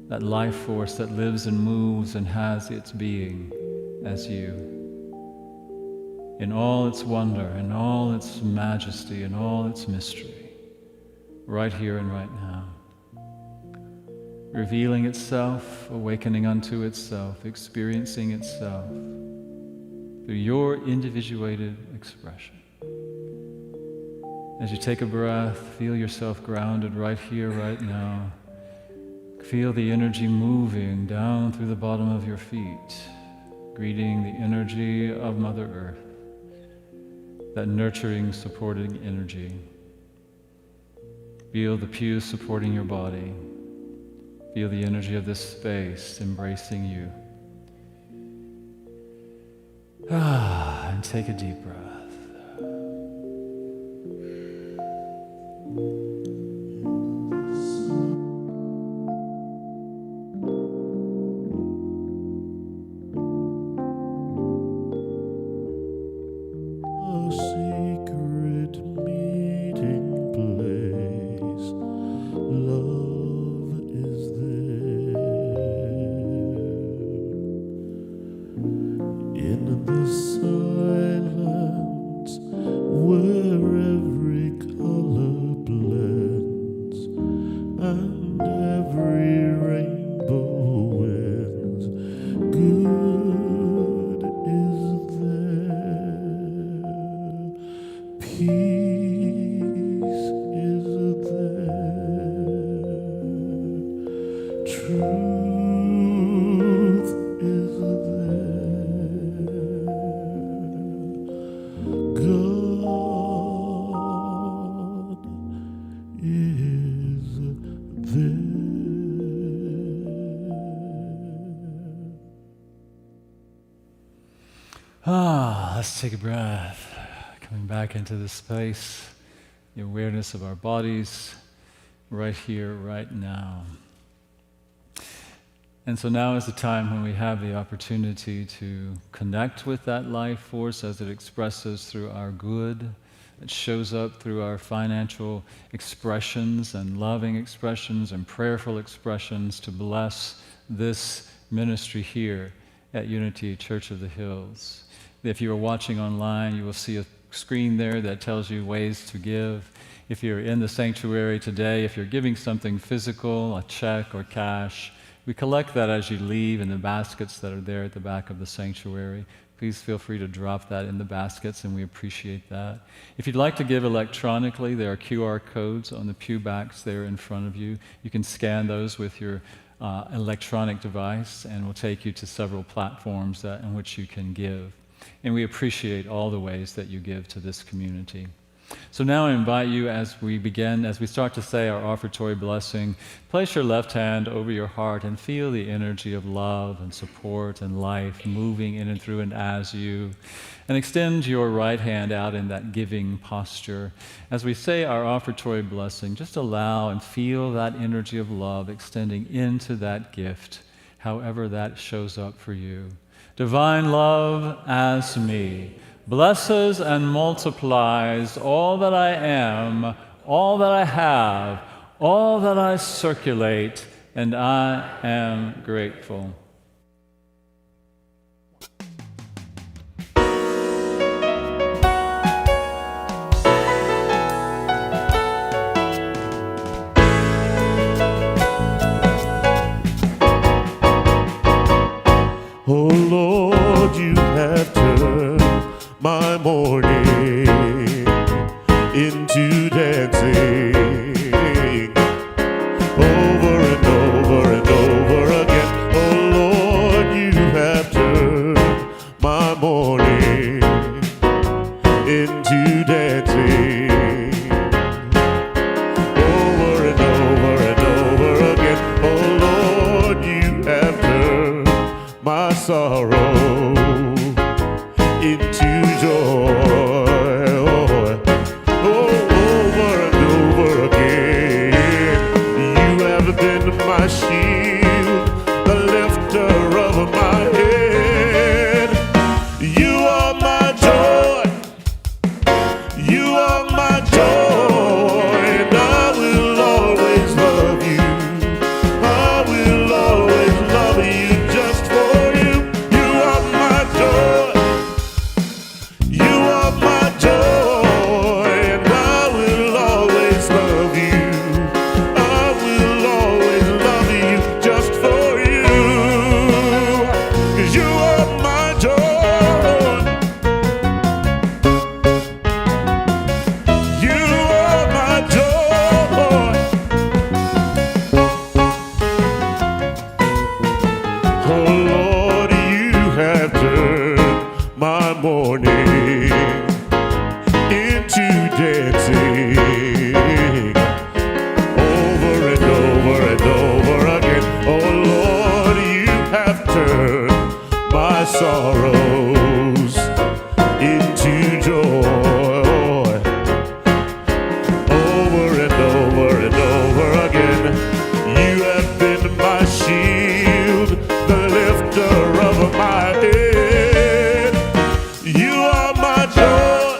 that life force that lives and moves and has its being as you, in all its wonder, in all its majesty, in all its mystery, right here and right now. Revealing itself, awakening unto itself, experiencing itself through your individuated expression. As you take a breath, feel yourself grounded right here, right now. Feel the energy moving down through the bottom of your feet, greeting the energy of Mother Earth, that nurturing, supporting energy. Feel the pews supporting your body. Feel the energy of this space embracing you. And take a deep breath. A secret meeting place. Love is there. In the silence where every color blends and every rainbow ends, good is there, peace is there, truth is there, God is there. Let's take a breath. Coming back into this space, the awareness of our bodies right here, right now. And so now is the time when we have the opportunity to connect with that life force as it expresses through our good. It shows up through our financial expressions and loving expressions and prayerful expressions to bless this ministry here at Unity Church of the Hills. If you are watching online, you will see a screen there that tells you ways to give. If you're in the sanctuary today, if you're giving something physical, a check or cash, we collect that as you leave in the baskets that are there at the back of the sanctuary. Please feel free to drop that in the baskets, and we appreciate that. If you'd like to give electronically, there are QR codes on the pew backs there in front of you. You can scan those with your electronic device, and we'll take you to several platforms in which you can give. And we appreciate all the ways that you give to this community. So now I invite you as we start to say our offertory blessing, place your left hand over your heart and feel the energy of love and support and life moving in and through and as you. And extend your right hand out in that giving posture. As we say our offertory blessing, just allow and feel that energy of love extending into that gift, however that shows up for you. Divine love as me blesses and multiplies all that I am, all that I have, all that I circulate, and I am grateful. Oh Lord, you have turned my morning into dancing over and over and over again. Oh Lord, you have turned my morning into dancing over and over and over again. Oh Lord, you have turned my sorrow into joy. morning into dancing over and over and over again. Oh Lord, you have turned my sorrows into joy. Over and over and over again, you have been my shield, the lifter of my head. You are my joy,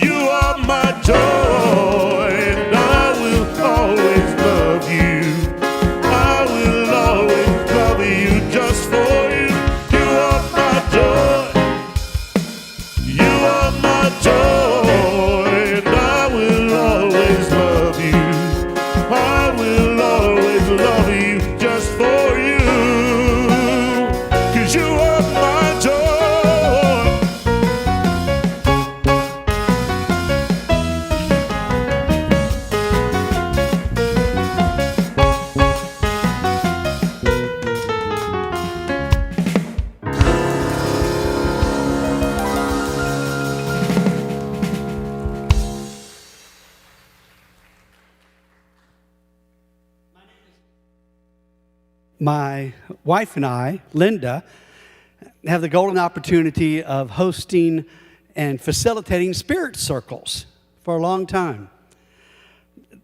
you are my joy, and I will always love you. I will always love you just for you. You are my joy, you are my joy, and I will always love you. I will always love you just for you, 'cause you are my joy. My wife and I, Linda, have the golden opportunity of hosting and facilitating spirit circles for a long time.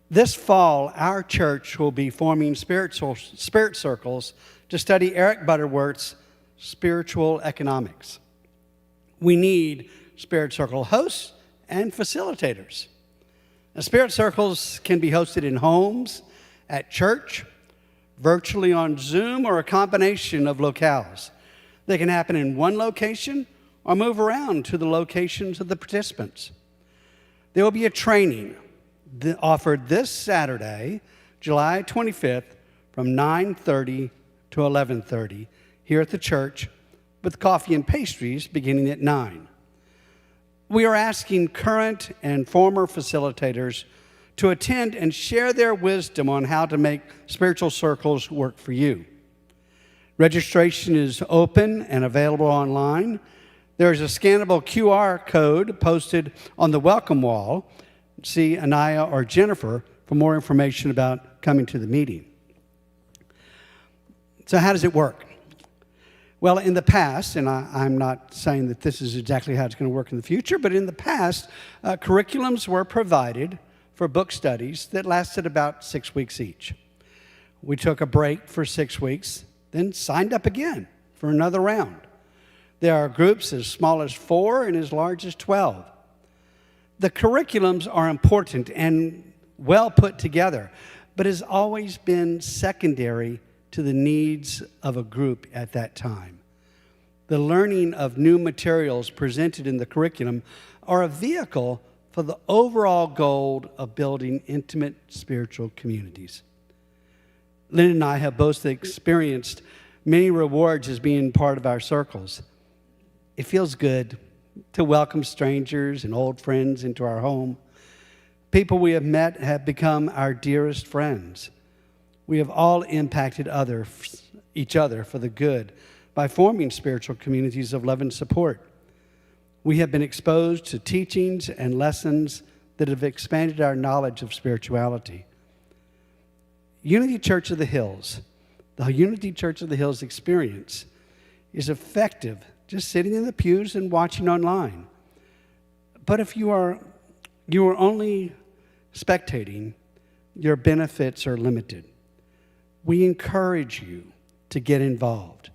This fall, our church will be forming spirit circles to study Eric Butterworth's spiritual economics. We need spirit circle hosts and facilitators. Now, spirit circles can be hosted in homes, at church, virtually on Zoom, or a combination of locales. They can happen in one location or move around to the locations of the participants. There will be a training offered this Saturday, July 25th, from 9:30 to 11:30 here at the church, with coffee and pastries beginning at 9. We are asking current and former facilitators to attend and share their wisdom on how to make spiritual circles work for you. Registration is open and available online. There is a scannable QR code posted on the welcome wall. See Anaya or Jennifer for more information about coming to the meeting. So how does it work? Well, in the past, and I'm not saying that this is exactly how it's going to work in the future, but in the past, curriculums were provided for book studies that lasted about 6 weeks each. We took a break for 6 weeks, then signed up again for another round. There are groups as small as 4 and as large as 12. The curriculums are important and well put together, but has always been secondary to the needs of a group at that time. The learning of new materials presented in the curriculum are a vehicle for the overall goal of building intimate spiritual communities. Lynn and I have both experienced many rewards as being part of our circles. It feels good to welcome strangers and old friends into our home. People we have met have become our dearest friends. We have all impacted each other for the good by forming spiritual communities of love and support. We have been exposed to teachings and lessons that have expanded our knowledge of spirituality. Unity Church of the Hills, the Unity Church of the Hills experience is effective just sitting in the pews and watching online. But if you are only spectating, your benefits are limited. We encourage you to get involved.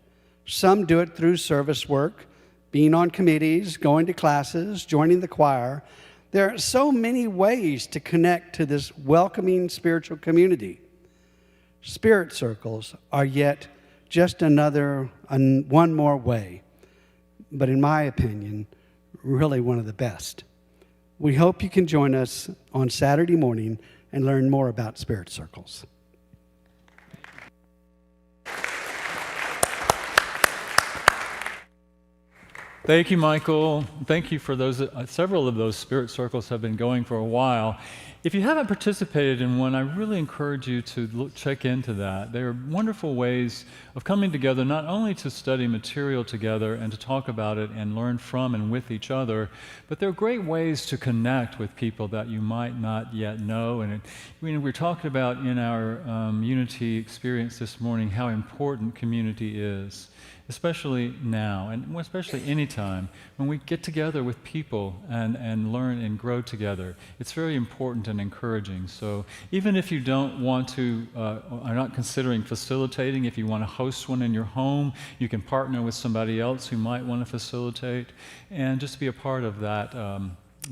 Some do it through service work, being on committees, going to classes, joining the choir. There are so many ways to connect to this welcoming spiritual community. Spirit circles are yet just one more way, but in my opinion, really one of the best. We hope you can join us on Saturday morning and learn more about spirit circles. Thank you, Michael. Thank you for those. Several of those spirit circles have been going for a while. If you haven't participated in one, I really encourage you to check into that. They are wonderful ways of coming together, not only to study material together and to talk about it and learn from and with each other, but they're great ways to connect with people that you might not yet know. And we're talking about in our Unity experience this morning how important community is, especially now, and especially anytime, when we get together with people and learn and grow together. It's very important and encouraging. So even if you don't want to, are not considering facilitating, if you want to host one in your home, you can partner with somebody else who might want to facilitate, and just be a part of that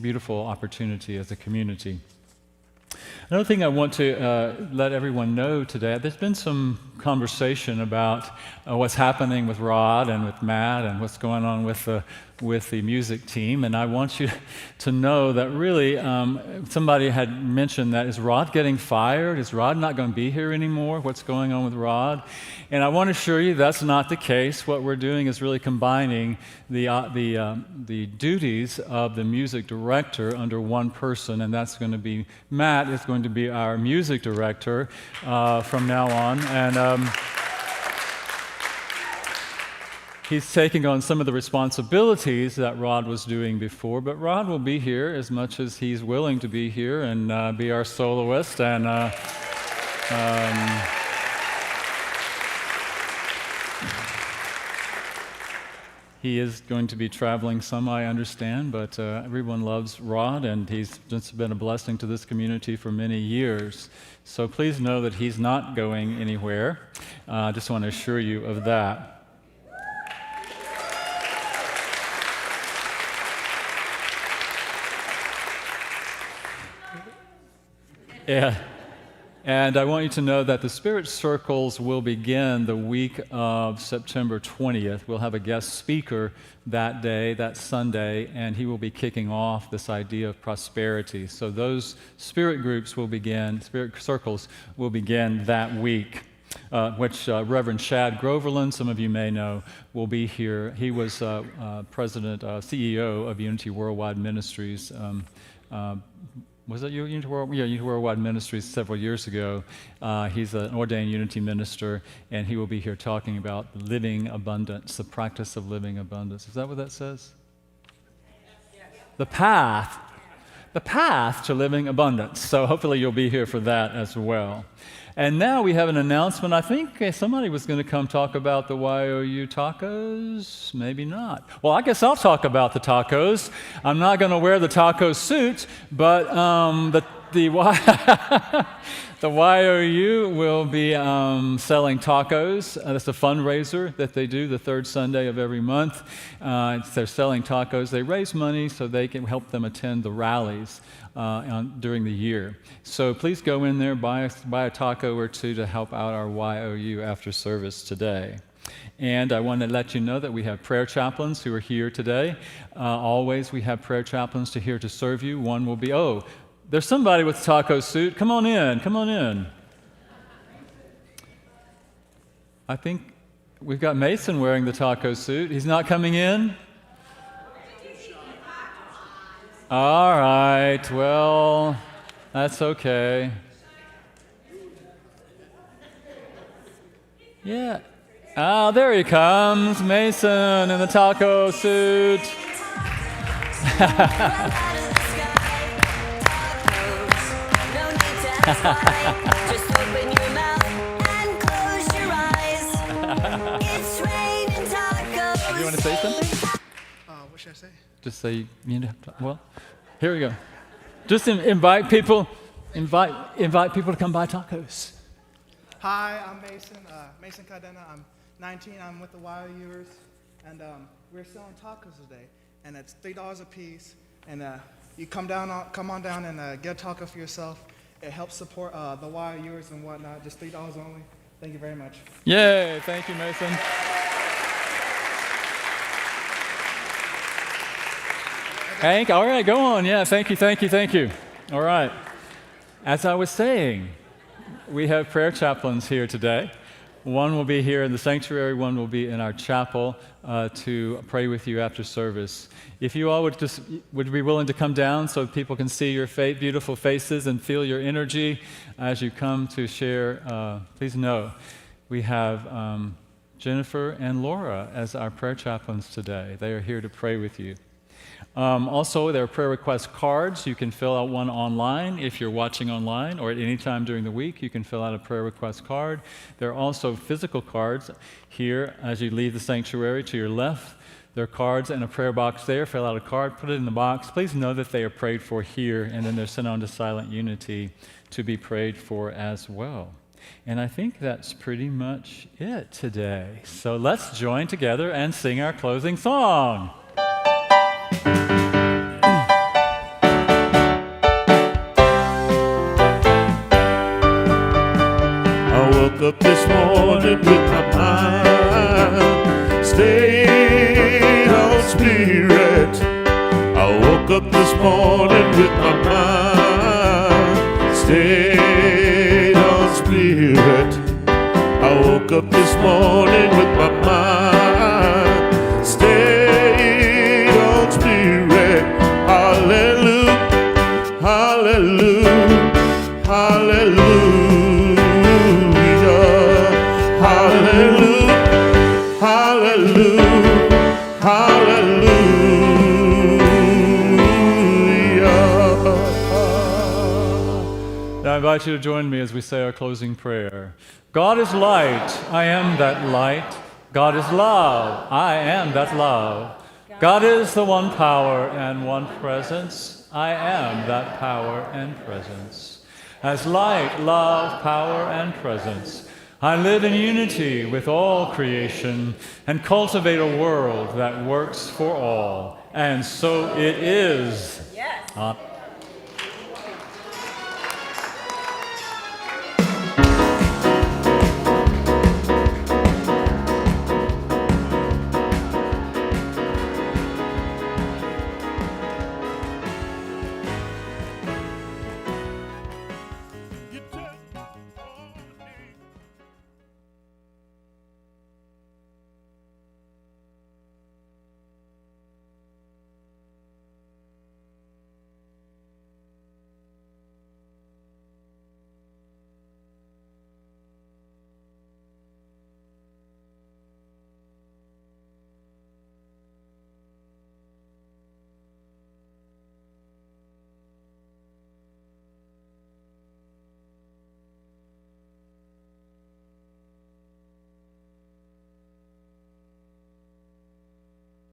beautiful opportunity as a community. Another thing I want to let everyone know today, there's been some conversation about what's happening with Rod and with Matt and what's going on with the music team, and I want you to know that really somebody had mentioned that, is Rod getting fired? Is Rod not going to be here anymore? What's going on with Rod? And I want to assure you that's not the case. What we're doing is really combining the duties of the music director under one person, and that's going to be Matt is going to be our music director from now on, and he's taking on some of the responsibilities that Rod was doing before, but Rod will be here as much as he's willing to be here and be our soloist, and he is going to be traveling some, I understand, but everyone loves Rod, and he's just been a blessing to this community for many years. So please know that he's not going anywhere. I just want to assure you of that. Yeah. And I want you to know that the Spirit Circles will begin the week of September 20th. We'll have a guest speaker that day, that Sunday, and he will be kicking off this idea of prosperity. So those Spirit groups will begin, Spirit Circles will begin that week, which Reverend Shad Groverland, some of you may know, will be here. He was president, CEO of Unity Worldwide Ministries. Was that Unity World? Yeah, Unity Worldwide Ministries several years ago. He's an ordained Unity minister, and he will be here talking about living abundance, the practice of living abundance. Is that what that says? Yes. The path to living abundance. So hopefully you'll be here for that as well. And now we have an announcement. I think somebody was going to come talk about the YOU tacos. Maybe not. Well, I guess I'll talk about the tacos. I'm not going to wear the taco suit, but the YOU will be selling tacos. That's a fundraiser that they do the third Sunday of every month. They're selling tacos. They raise money so they can help them attend the rallies during the year. So please go in there, buy a taco or two to help out our YOU after service today. And I want to let you know that we have prayer chaplains who are here today. Always we have prayer chaplains here to serve you. One will be, there's somebody with a taco suit. Come on in. I think we've got Mason wearing the taco suit. He's not coming in? All right, well, that's okay. Yeah. There he comes, Mason in the taco suit. Just open your mouth and close your eyes. It's raining tacos. Do you want to say something? What should I say? Just say, well, here we go. Just invite people to come buy tacos. Hi, I'm Mason Cadena. I'm 19. I'm with the YOUers, and we're selling tacos today, and it's $3 a piece. And you come on down and get a taco for yourself. It helps support the YOUers and whatnot. Just $3 only. Thank you very much. Yay! Thank you, Mason. Hank, all right, go on. Yeah, thank you. All right. As I was saying, we have prayer chaplains here today. One will be here in the sanctuary, one will be in our chapel to pray with you after service. If you all would be willing to come down so people can see your beautiful faces and feel your energy as you come to share, please know we have Jennifer and Laura as our prayer chaplains today. They are here to pray with you. Also, there are prayer request cards. You can fill out one online if you're watching online, or at any time during the week, you can fill out a prayer request card. There are also physical cards here as you leave the sanctuary to your left. There are cards and a prayer box there. Fill out a card, put it in the box. Please know that they are prayed for here, and then they're sent on to Silent Unity to be prayed for as well. And I think that's pretty much it today. So let's join together and sing our closing song. I woke up this morning with my mind stayed on spirit. I woke up this morning with my mind stayed on spirit. I woke up this morning with my mind stayed on spirit. Hallelujah, hallelujah, hallelujah. Hallelujah, hallelujah, hallelujah. Now I invite you to join me as we say our closing prayer. God is light, I am that light. God is love, I am that love. God is the one power and one presence, I am that power and presence. As light, love, power, and presence, I live in unity with all creation and cultivate a world that works for all. And so it is. Yes.